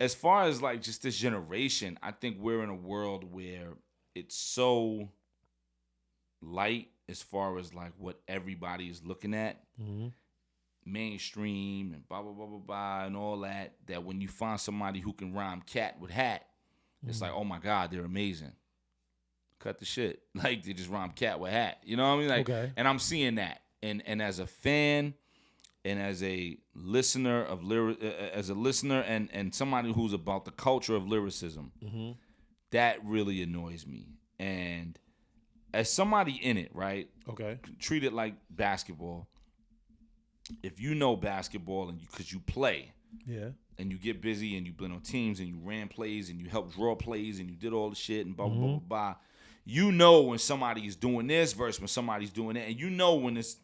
as far as like just this generation, I think we're in a world where it's so light as far as like what everybody is looking at, Mm-hmm. mainstream and blah blah blah blah blah and all that. That when you find somebody who can rhyme cat with hat, it's like, oh my god, they're amazing. Cut the shit. Like they just rhyme cat with hat. You know what I mean? Like, Okay. and I'm seeing that. And as a fan and as a listener of as a listener and somebody who's about the culture of lyricism, Mm-hmm. that really annoys me. And as somebody in it, right? Okay. Treat it like basketball. If you know basketball and because you play Yeah. and you get busy and you've been on teams and you ran plays and you helped draw plays and you did all the shit and blah blah blah blah blah. You know when somebody is doing this versus when somebody's doing that, and you know when it's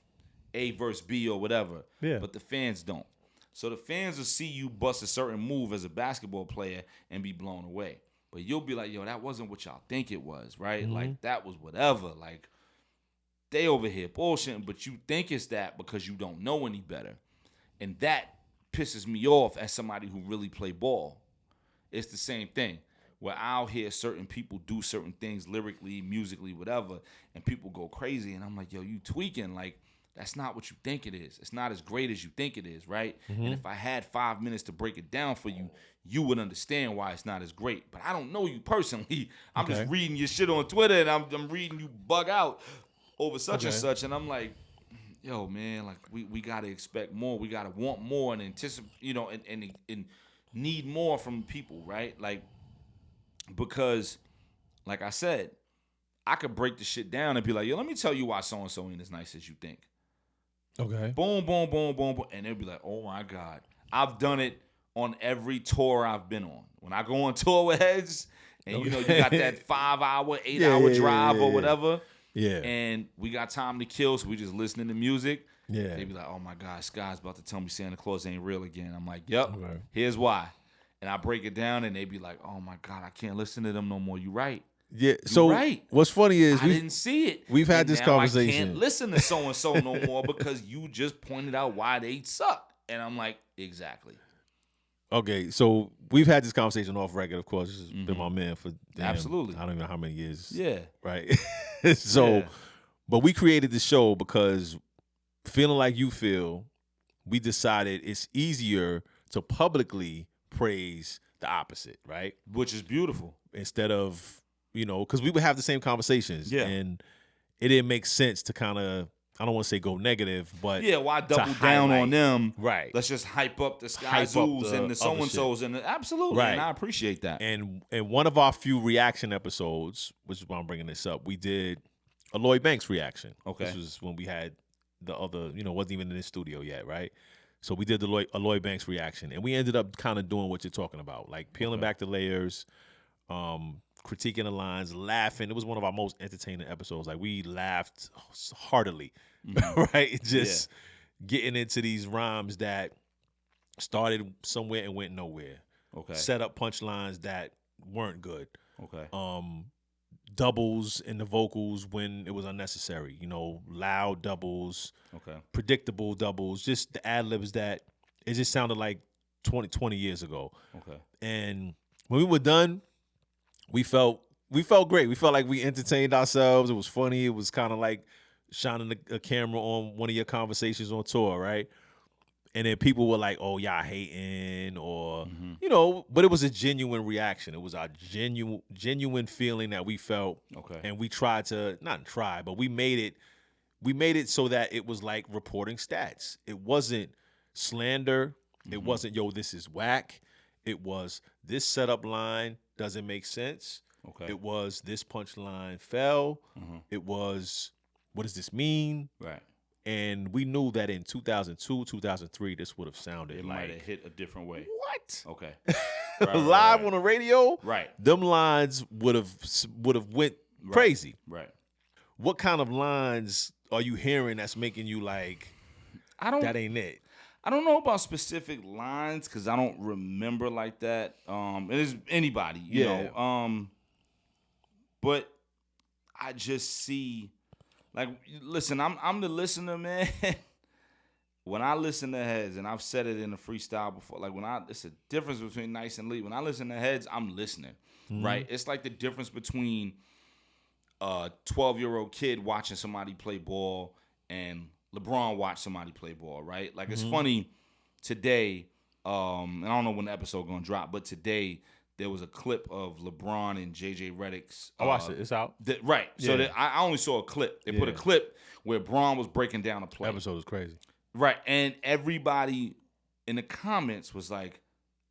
A versus B or whatever. Yeah. But the fans don't. So the fans will see you bust a certain move as a basketball player and be blown away. But you'll be like, yo, that wasn't what y'all think it was, right? Like that was whatever. Like they over here bullshitting, but you think it's that because you don't know any better. And that pisses me off as somebody who really play ball. It's the same thing. Where I'll hear certain people do certain things lyrically, musically, whatever, and people go crazy. And I'm like, yo, you tweaking. Like, that's not what you think it is. It's not as great as you think it is, right? And if I had 5 minutes to break it down for you, you would understand why it's not as great. But I don't know you personally. I'm just reading your shit on Twitter, and I'm reading you bug out over such and such. And I'm like, yo, man, like, we got to expect more. We got to want more and anticipate, and need more from people, right? Like, because, like I said, I could break the shit down and be like, yo, let me tell you why so-and-so ain't as nice as you think. Okay. Boom, boom, boom, boom, boom. And they'll be like, oh, my God. I've done it on every tour I've been on. When I go on tour with heads and, you got that 5-hour, 8-hour drive or whatever. Yeah. And we got time to kill, so we just listening to music. Yeah. They be like, oh, my God, Sky's about to tell me Santa Claus ain't real again. I'm like, yep, Okay. here's why. And I break it down, and they be like, "Oh my God, I can't listen to them no more." You right? Yeah. So right. what's funny is I didn't see it. We've had And this now conversation. I can't listen to so and so no more because you just pointed out why they suck. And I'm like, exactly. Okay, so we've had this conversation off record. Of course, this has been my man for Absolutely. I don't even know how many years. Yeah. Right. So, Yeah. but we created the show because feeling like you feel, we decided it's easier to publicly praise the opposite, right? Which is beautiful. Instead of, because we would have the same conversations. Yeah. And it didn't make sense to kind of, I don't want to say go negative, but Yeah, why double down highlight, on them? Right. Let's just hype up the Hype up Skyzoos the and the other so-and-sos. And absolutely. Right. And I appreciate that. And one of our few reaction episodes, which is why I'm bringing this up, we did a Lloyd Banks reaction. Okay. This was when we had the other, wasn't even in the studio yet, right? So we did a Lloyd Banks reaction, and we ended up kind of doing what you're talking about, like peeling back the layers, critiquing the lines, laughing. It was one of our most entertaining episodes. Like we laughed heartily, right? Just getting into these rhymes that started somewhere and went nowhere. Okay. Set up punchlines that weren't good. Okay. Doubles in the vocals when it was unnecessary. Loud doubles. Okay. Predictable doubles. Just the ad libs that it just sounded like 20 years ago. Okay. And when we were done, we felt great. We felt like we entertained ourselves. It was funny. It was kind of like shining a camera on one of your conversations on tour, right? And then people were like, "Oh, y'all hating," or but it was a genuine reaction. It was our genuine feeling that we felt. Okay. And we tried to but we made it so that it was like reporting stats. It wasn't slander. It wasn't, yo, this is whack. It was, this setup line doesn't make sense. Okay. It was, this punchline fell. It was, what does this mean? Right. And we knew that in 2002, 2003, this would have sounded It like, might have hit a different way. What? Okay. Live on the radio? Right. Them lines would have went crazy. Right. What kind of lines are you hearing that's making you like, that ain't it? I don't know about specific lines because I don't remember like that. It is anybody, you know. But I just see, like, listen, I'm the listener, man. when I listen to Heads, and I've said it in a freestyle before, like it's a difference between nice and elite. When I listen to Heads, I'm listening, right? It's like the difference between a 12-year-old kid watching somebody play ball and LeBron watch somebody play ball, right? Like it's funny today, and I don't know when the episode gonna drop, but today there was a clip of LeBron and JJ Redick's. I watched it. It's out. Right. So Yeah. I only saw a clip. They put a clip where Bron was breaking down a play. The episode was crazy. Right. And everybody in the comments was like,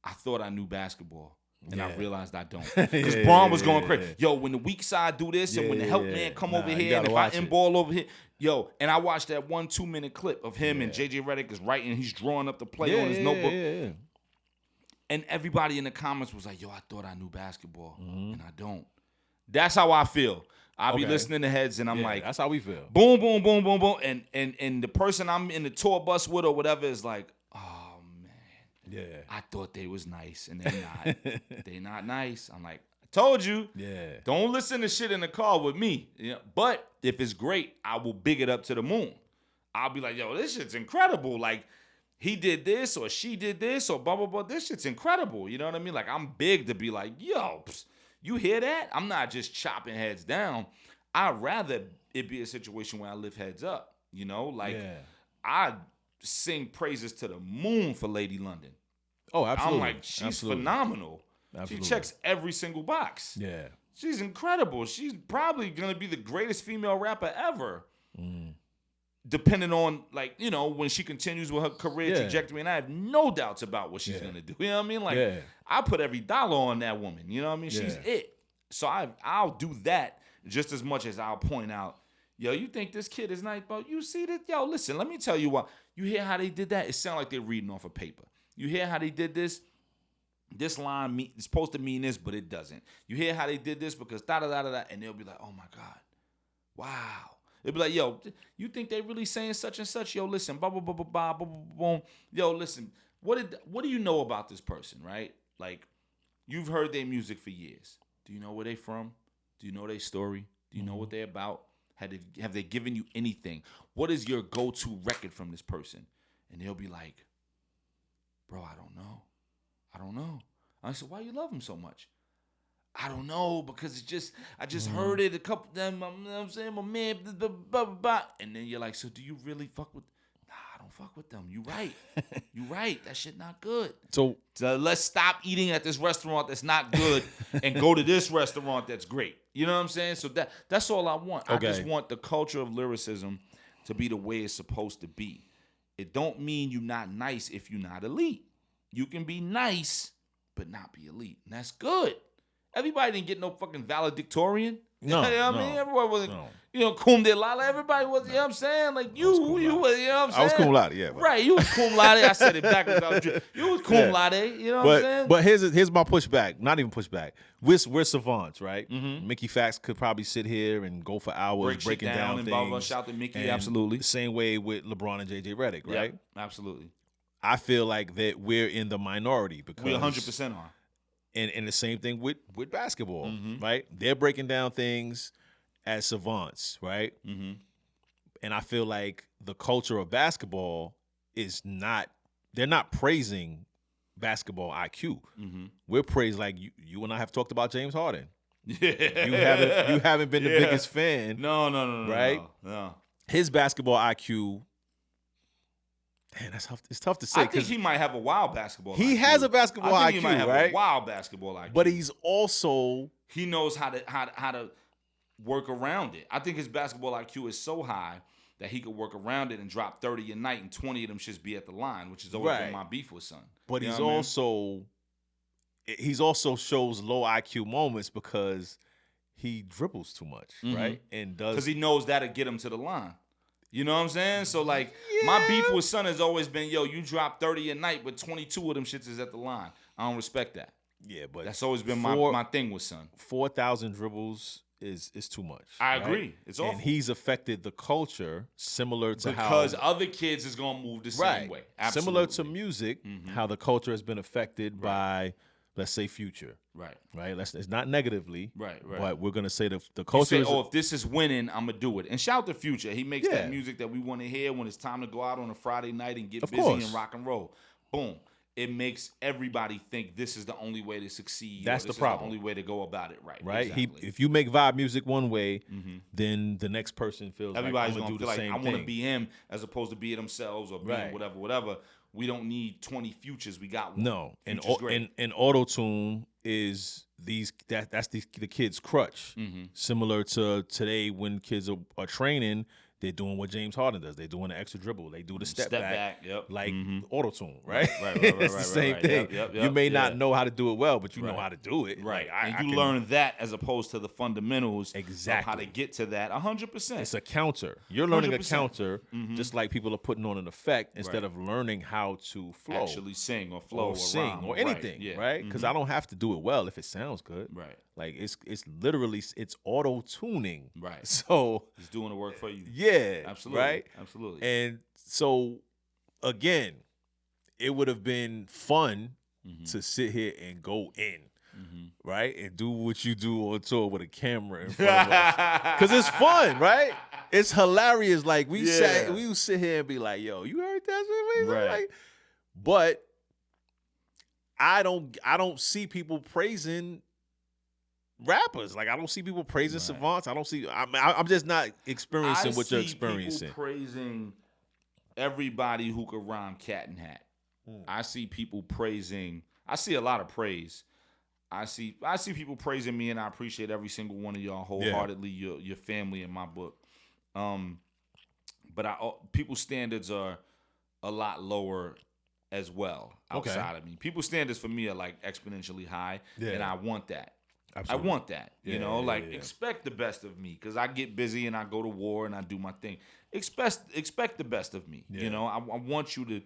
I thought I knew basketball. And I realized I don't. Because Bron was going crazy. Yo, when the weak side do this and when the help man come over here and if I in-ball over here. Yo, and I watched that 1-2 minute clip of him and JJ Redick is writing. He's drawing up the play on his notebook. Yeah. And everybody in the comments was like, yo, I thought I knew basketball. And I don't. That's how I feel. I'll be listening to Heads and I'm like. That's how we feel. Boom, boom, boom, boom, boom. And the person I'm in the tour bus with or whatever is like, oh, man. Yeah. I thought they was nice and they're not. They not nice. I'm like, I told you. Yeah. Don't listen to shit in the car with me. You know? But if it's great, I will big it up to the moon. I'll be like, yo, this shit's incredible. Like, he did this or she did this or blah, blah, blah. This shit's incredible. You know what I mean? Like, I'm big to be like, yo, you hear that? I'm not just chopping heads down. I'd rather it be a situation where I lift heads up. You know? Like, I sing praises to the moon for Lady London. Oh, absolutely. I'm like, she's phenomenal. Absolutely. She checks every single box. Yeah. She's incredible. She's probably going to be the greatest female rapper ever. Depending on, like, you know, when she continues with her career trajectory. And I have no doubts about what she's going to do. You know what I mean? Like, I put every dollar on that woman. You know what I mean? She's it. So I'll do that just as much as I'll point out, yo, you think this kid is nice, but you see that? Yo, listen, let me tell you what. You hear how they did that? It sounds like they're reading off a paper. You hear how they did this? This line is supposed to mean this, but it doesn't. You hear how they did this because da-da-da-da-da, and they'll be like, oh, my God. Wow. They'll be like, yo, you think they really saying such and such? Yo, listen, blah, blah, blah, blah, blah, blah, blah, blah. Yo, listen, what do you know about this person, right? Like, you've heard their music for years. Do you know where they from? Do you know their story? Do you know what they're about? Have they given you anything? What is your go-to record from this person? And they'll be like, bro, I don't know. I said, why you love him so much? I don't know, because I just heard it a couple of them. You know what I'm saying? My man, blah, blah, blah, blah. And then you're like, so do you really fuck with? Nah, I don't fuck with them. You right. You right. That shit not good. So let's stop eating at this restaurant that's not good and go to this restaurant that's great. You know what I'm saying? So that's all I want. Okay. I just want the culture of lyricism to be the way it's supposed to be. It don't mean you're not nice if you're not elite. You can be nice, but not be elite. And that's good. Everybody didn't get no fucking valedictorian. No, you know what I mean? Everybody wasn't, cum de laude. Everybody was, you know what I'm saying? Like, you was, you know what I'm saying? I was cum laude, yeah. But. Right, you was cum laude. I said it backwards. You was cum laude, you know what I'm saying? But here's my pushback. Not even pushback. We're savants, right? Mm-hmm. Mickey Fax could probably sit here and go for hours breaking down things. Blah, blah, shout to Mickey, absolutely. The same way with LeBron and JJ Redick, right? Yeah, absolutely. I feel like that we're in the minority because we 100% are. And the same thing with basketball, right? They're breaking down things as savants, right? Mm-hmm. And I feel like the culture of basketball is not, they're not praising basketball IQ. Mm-hmm. We're praising, like you and I have talked about James Harden. Yeah. You haven't been the biggest fan. No. Right? No. His basketball IQ, man, it's tough to say. I think he might have a wild basketball IQ. He has a basketball IQ, right? I think he might have a wild basketball IQ. But he's also... He knows how to work around it. I think his basketball IQ is so high that he could work around it and drop 30 a night and 20 of them should be at the line, which is always been my beef with son. But he's also shows low IQ moments because he dribbles too much, right? And because he knows that'll get him to the line. You know what I'm saying? So, like, my beef with son has always been, yo, you drop 30 a night, but 22 of them shits is at the line. I don't respect that. Yeah, but that's always been my thing with son. 4,000 dribbles is too much. I agree. It's awful. And he's affected the culture similar to because other kids is going to move the same way. Absolutely. Similar to music, how the culture has been affected by let's say Future. Right. It's not negatively. Right. But we're gonna say the You culture. say, if this is winning, I'm gonna do it. And shout to Future. He makes Yeah. that music that we want to hear when it's time to go out on a Friday night and get Of busy course. and rock and roll. Boom. It makes everybody think this is the only way to succeed. That's this the problem. Is the only way to go about it. Right. Right. Exactly. If you make vibe music one way, then the next person feels everybody's like I'm gonna do feel the like same I want to thing. be him as opposed to be themselves or being whatever. We don't need 20 Futures. We got one. No, and Future's great. and auto tune is that's the kids' crutch. Similar to today when kids are training, they're doing what James Harden does. They're doing the extra dribble. They do the step back. Yep. Like auto tune, right? Right. It's the same thing. Yep, you may not yeah. know how to do it well, but you know how to do it. Right. Like, I and you can- learn that as opposed to the fundamentals Exactly. of how to get to that 100%. It's a counter. You're learning a 100%. counter, just like people are putting on an effect instead of learning how to flow. Actually sing or flow or sing rhyme, or anything, right? Because I don't have to do it well if it sounds good. Right. Like it's literally it's auto tuning. Right. So He's doing the work for you. yeah, Absolutely. right. Absolutely. And so again, it would have been fun to sit here and go in, right, and do what you do on tour with a camera in front of us, because it's fun, right? It's hilarious. Like we would sit here and be like, "Yo, you heard that shit?" Right. Like, but I don't see people praising rappers. Like I don't see people praising savants. I don't see. I'm just not experiencing what you're experiencing. People praising everybody who could rhyme cat and hat. I see people praising. I see a lot of praise. I see people praising me, and I appreciate every single one of y'all wholeheartedly. Your family in my book. But people's standards are a lot lower as well outside of me. People's standards for me are like exponentially high, and I want that. Absolutely. I want that. Expect the best of me, because I get busy and I go to war and I do my thing. Expect the best of me. Yeah. I want you to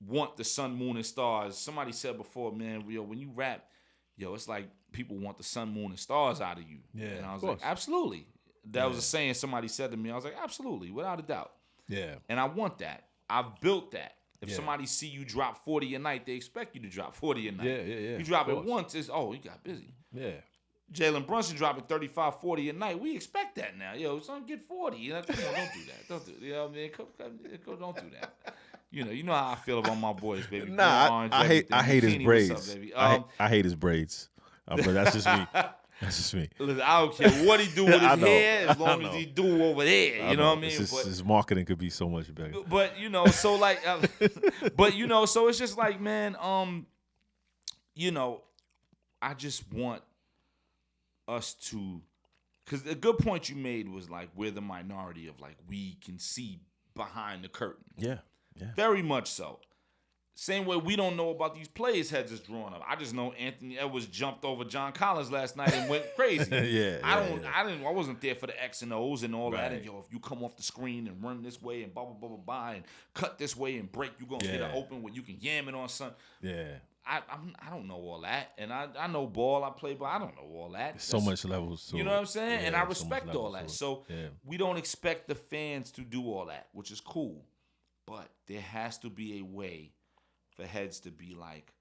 want the sun, moon, and stars. Somebody said before, man, when you rap, it's like people want the sun, moon, and stars out of you. Yeah, and I was of like, course. absolutely. That was a saying somebody said to me. I was like, absolutely, without a doubt. Yeah. And I want that. I've built that. If Yeah. somebody see you drop 40 a night, they expect you to drop 40 a night. Yeah. You drop Of it course. once, it's, you got busy. Yeah. Jalen Brunson dropping 35, 40 a night. We expect that now. Son, get 40. Come on, don't do that. Don't do it. You know what I mean? Don't do that. You know how I feel about my boys, baby. Nah, Orange, I hate his Bikini, what's braids. up, baby? I hate his braids. But that's just me. That's just me. Listen, I don't care what he do with I his know. hair, as I long know. as he do over there. You know what I mean? His marketing could be so much better. But so like, so it's just like, man, I just want us to, because the good point you made was like, we're the minority of like, we can see behind the curtain. Yeah. Very much so. Same way we don't know about these players' heads that's drawn up. I just know Anthony Edwards jumped over John Collins last night and went crazy. I wasn't there for the X and O's and all that. And if you come off the screen and run this way and blah blah blah blah blah and cut this way and break, you're gonna hit an open where you can yam it on something. Yeah. I don't know all that, and I know ball. I play ball. I don't know all that. So much levels. You know what I'm saying? Yeah, and I so much respect all levels that. to it. So we don't expect the fans to do all that, which is cool. But there has to be a way for heads to be like,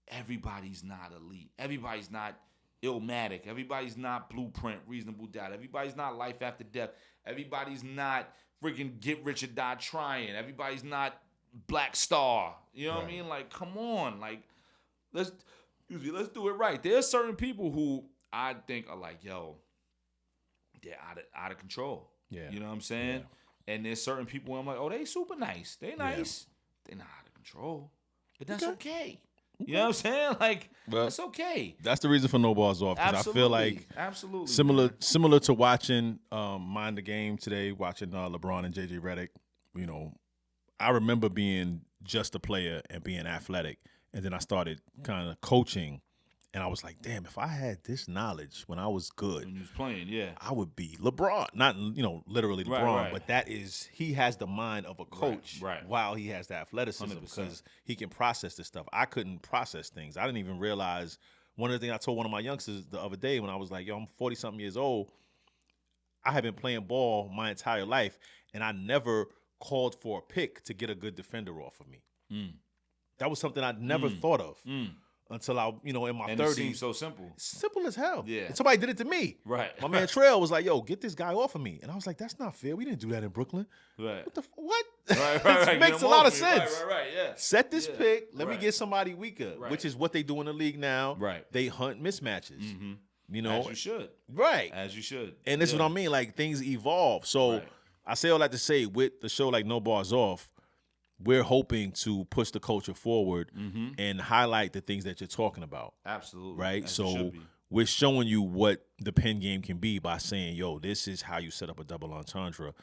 everybody's not elite. Everybody's not Illmatic. Everybody's not Blueprint, Reasonable Doubt. Everybody's not Life After Death. Everybody's not freaking Get Rich or Die Trying. Everybody's not Black Star. You know what I mean? Like, come on. Like, let's do it right. There's certain people who I think are like, they're out of control. Yeah. You know what I'm saying? Yeah. And there's certain people where I'm like, they super nice. They nice. They're not out of control. But that's okay. You know what I'm saying? Like, it's okay. That's the reason for NoBarsOff, because I feel like similar to watching Mind the Game today, watching LeBron and JJ Redick. I remember being just a player and being athletic, and then I started kind of coaching, and I was like, damn, if I had this knowledge when I was good, when you was playing, I would be LeBron. Not literally LeBron, right. but he has the mind of a coach, right. while he has the athleticism 100%. because he can process this stuff. I couldn't process things. I didn't even realize. One of the things I told one of my youngsters the other day when I was like, I'm 40-something years old, I have been playing ball my entire life, and I never called for a pick to get a good defender off of me. That was something I'd never thought of until I, in my And 30s. it seems so simple. Simple as hell. Yeah. And somebody did it to me. Right. My man Trail was like, yo, get this guy off of me. And I was like, that's not fair. We didn't do that in Brooklyn. Right. What? Right. It makes a lot of sense. Right. Yeah. Set this pick. Let me get somebody weaker, Right. which is what they do in the league now. Right. They hunt mismatches. Mm-hmm. As you should. Right. As you should. And this is what I mean. Like, things evolve. So I say all that to say, with the show like No Bars Off, we're hoping to push the culture forward and highlight the things that you're talking about. Absolutely. Right? As So we're showing you what the pen game can be by saying, yo, this is how you set up a double entendre.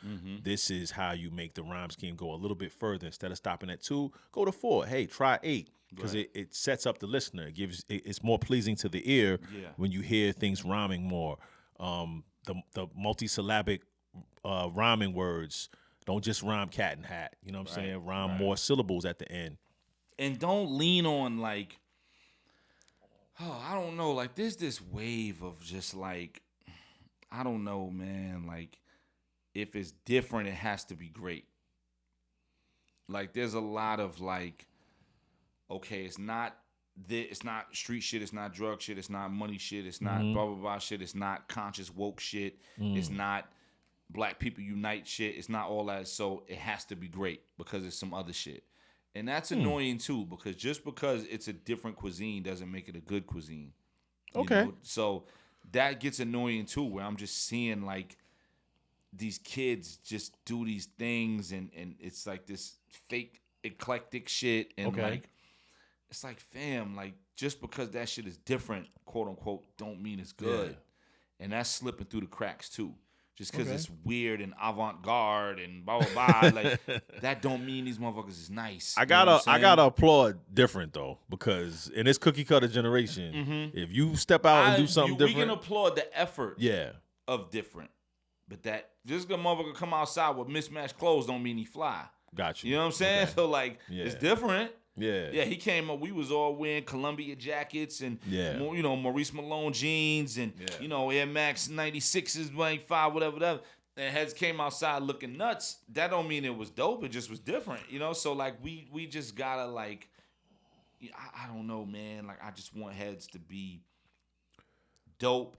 This is how you make the rhyme scheme go a little bit further. Instead of stopping at 2, go to 4. Hey, try 8. Because it sets up the listener. It's more pleasing to the ear when you hear things rhyming more. The multisyllabic rhyming words don't just rhyme cat and hat. You know what I'm saying? Rhyme more syllables at the end. And don't lean on like, I don't know. Like, there's this wave of just like, I don't know, man. Like, if it's different, it has to be great. Like, there's a lot of like, okay, it's not street shit, it's not drug shit, it's not money shit, it's not blah blah blah shit, it's not conscious woke shit, it's not Black people unite shit, it's not all that. So it has to be great because it's some other shit. And that's annoying too, because just because it's a different cuisine doesn't make it a good cuisine. You know? So that gets annoying too, where I'm just seeing like these kids just do these things and it's like this fake eclectic shit and like it's like, fam, like, just because that shit is different, quote unquote, don't mean it's good. And that's slipping through the cracks too. Just because it's weird and avant-garde and blah blah blah, like that don't mean these motherfuckers is nice. I gotta applaud different though, because in this cookie cutter generation, if you step out and do something different, we can applaud the effort. Yeah. Of different, but that just because motherfucker come outside with mismatched clothes don't mean he fly. Got you. You know what I'm saying? So like, it's different. Yeah, he came up. We was all wearing Columbia jackets and Maurice Malone jeans and Air Max 96s, 95, whatever. And heads came outside looking nuts. That don't mean it was dope. It just was different, So like we just gotta like, I don't know, man. Like I just want heads to be dope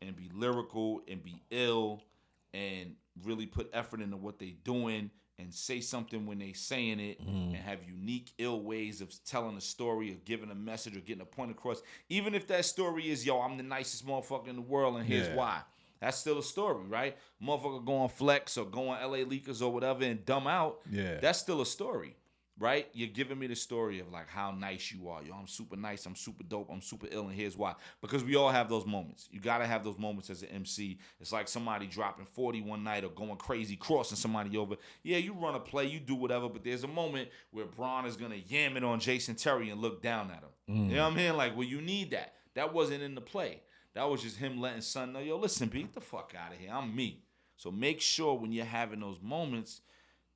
and be lyrical and be ill and really put effort into what they doing. And say something when they saying it and have unique, ill ways of telling a story or giving a message or getting a point across. Even if that story is, yo, I'm the nicest motherfucker in the world and here's why. That's still a story, right? Motherfucker go on Flex or go on LA Leakers or whatever and dumb out. Yeah. That's still a story, right? You're giving me the story of like how nice you are. Yo, I'm super nice. I'm super dope. I'm super ill. And here's why. Because we all have those moments. You got to have those moments as an MC. It's like somebody dropping 40 one night or going crazy, crossing somebody over. Yeah, you run a play. You do whatever. But there's a moment where Braun is going to yam it on Jason Terry and look down at him. You know what I mean? Like, well, you need that. That wasn't in the play. That was just him letting son know, yo, listen, B, get the fuck out of here. I'm me. So make sure when you're having those moments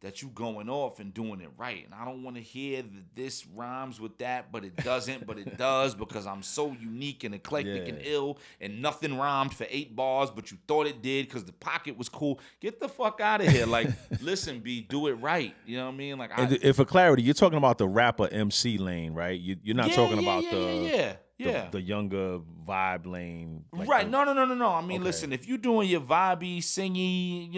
that you going off and doing it right. And I don't want to hear that this rhymes with that, but it doesn't, but it does because I'm so unique and eclectic and ill and nothing rhymed for 8 bars, but you thought it did because the pocket was cool. Get the fuck out of here. Like, listen, B, do it right. You know what I mean? Like, and for clarity, you're talking about the rapper MC lane, right? You're not talking about the younger vibe lane. Like right. No. I mean, listen, if you're doing your vibey, singy,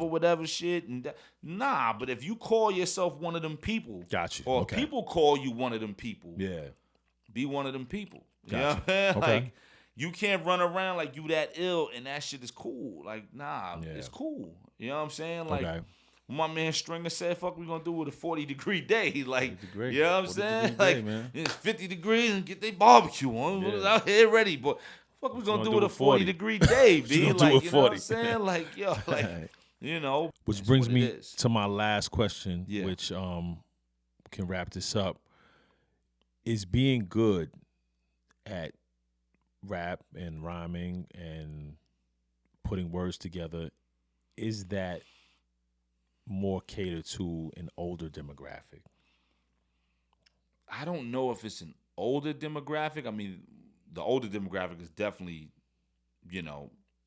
whatever shit, and nah, but if you call yourself one of them people, got you. Or people call you one of them people, be one of them people. You know what I mean? Like, you can't run around like you that ill and that shit is cool. Like, nah, it's cool. You know what I'm saying? Like, my man Stringer said, fuck we gonna do with a 40-degree day. Like, you know what I'm saying? Like, it's 50 degrees and get their barbecue on. We're out here ready. But fuck we gonna do with a 40-degree day, B? Like, you know what I'm saying? Like, yo, like, Which brings me to my last question, which can wrap this up. Is being good at rap and rhyming and putting words together, is that more catered to an older demographic? I don't know if it's an older demographic. I mean, the older demographic is definitely,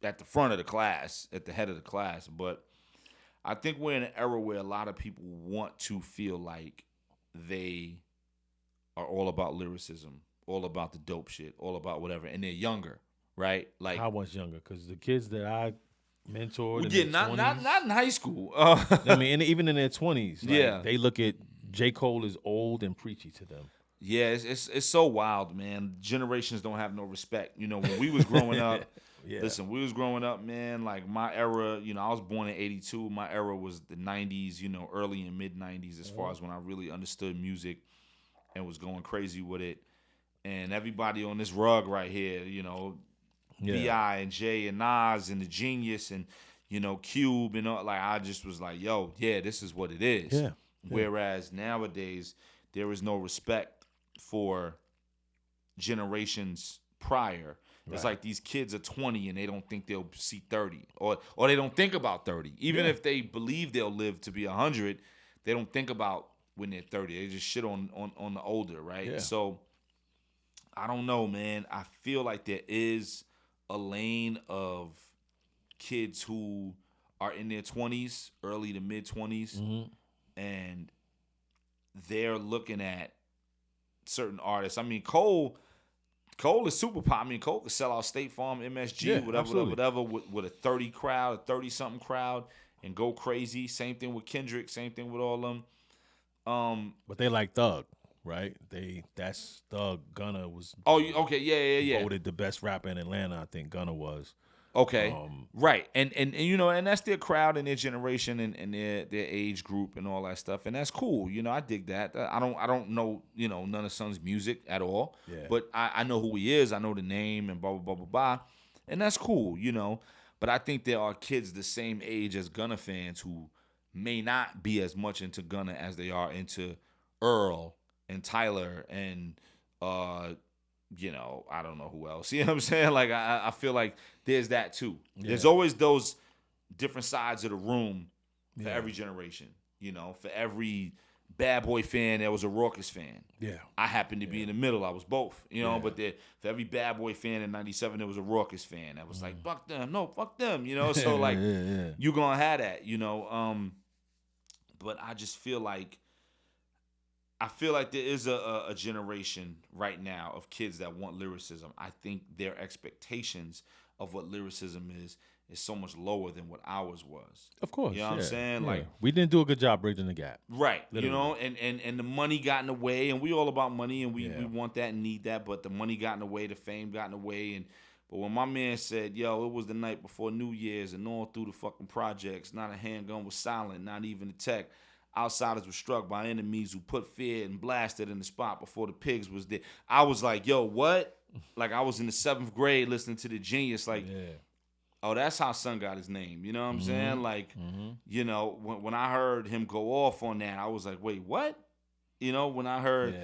at the front of the class, at the head of the class. But I think we're in an era where a lot of people want to feel like they are all about lyricism all about the dope shit, all about whatever, and they're younger, right? Like I was younger because the kids that I mentored in yeah, their not in high school. I mean, and even in their 20s, like, Yeah. they look at J. Cole as old and preachy to them. Yeah, it's so wild, man. Generations don't have no respect. You know, when we was growing up, Yeah. listen, we was growing up, man, like my era, you know, I was born in 82. My era was the 90s, you know, early and mid 90s as far as when I really understood music and was going crazy with it. And everybody on this rug right here, you know, B.I. and Jay and Nas and the Genius and, you know, Cube and all, like I just was like, yo, yeah, this is what it is. Yeah. Whereas nowadays there is no respect for generations prior. It's like these kids are 20 and they don't think they'll see 30, or they don't think about 30. Even if they believe they'll live to be 100, they don't think about when they're 30. They just shit on the older, right? Yeah. So I don't know, man. I feel like there is a lane of kids who are in their 20s, early to mid 20s, and they're looking at certain artists. I mean, Cole is super pop. I mean, Cole could sell out State Farm, MSG, whatever, with a 30 crowd, a 30-something crowd, and go crazy. Same thing with Kendrick. Same thing with all them. But they like Thug, right? That's Thug. Gunna was. Oh, okay, yeah. Voted the best rapper in Atlanta. I think Gunna was. Okay, right, and you know, and that's their crowd and their generation and their age group and all that stuff, and that's cool. You know, I dig that. I don't know, you know, none of Son's music at all, but I know who he is. I know the name and blah blah blah blah blah, and that's cool, you know. But I think there are kids the same age as Gunna fans who may not be as much into Gunna as they are into Earl and Tyler and you know, I don't know who else. You know what I'm saying? Like, I feel like there's that too. Yeah. There's always those different sides of the room for every generation. You know, for every Bad Boy fan, there was a Raucous fan. Yeah. I happened to be in the middle. I was both. You know, but for every Bad Boy fan in 97, there was a Raucous fan. That was like, fuck them. No, fuck them. You know, so like, you're going to have that, you know. But I just feel like, there is a generation right now of kids that want lyricism. I think their expectations of what lyricism is so much lower than what ours was. Of course. You know what I'm saying? Like, we didn't do a good job bridging the gap. Right. Literally. You know, and the money got in the way, and we all about money, and we want that and need that, but the money got in the way, the fame got in the way, but when my man said, yo, it was the night before New Year's and all through the fucking projects, not a handgun was silent, not even a tech. Outsiders were struck by enemies who put fear and blasted in the spot before the pigs was there. I was like, yo, what? Like, I was in the 7th grade listening to the Genius, like, oh, that's how Son got his name. You know what I'm saying? Like, you know, when I heard him go off on that, I was like, wait, what? You know, when I heard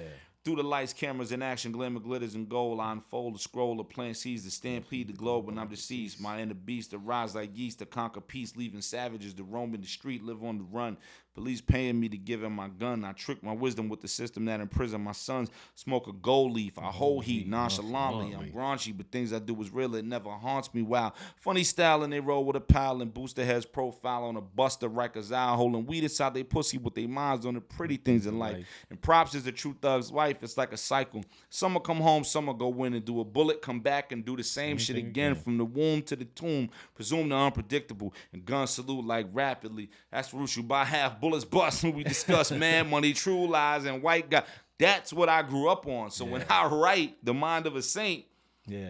through the lights, cameras in action, glamour, glitters, and gold, I unfold the scroll, the plant seeds, the stampede, the globe when I'm deceased. My inner beast to rise like yeast, to conquer peace, leaving savages to roam in the street, live on the run. Police paying me to give him my gun. I trick my wisdom with the system that imprisoned my sons. Smoke a gold leaf, I hold heat nonchalantly. I'm raunchy, but things I do is real. It never haunts me. Wow. Funny style, and they roll with a pal and boost the head's profile on a buster Rikers eye, holding weed inside they pussy with their minds on the pretty things in life. And props is the true thug's life. It's like a cycle. Some will come home, some will go in and do a bullet, come back and do the same shit again. From the womb to the tomb. Presume the unpredictable. And gun salute like rapidly. That's Rushu by half. Bullets bust when we discuss man, money, true lies, and white guy. That's what I grew up on. So when I write The Mind of a Saint,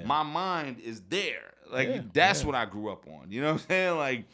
my mind is there. Like, that's what I grew up on. You know what I'm saying? Like,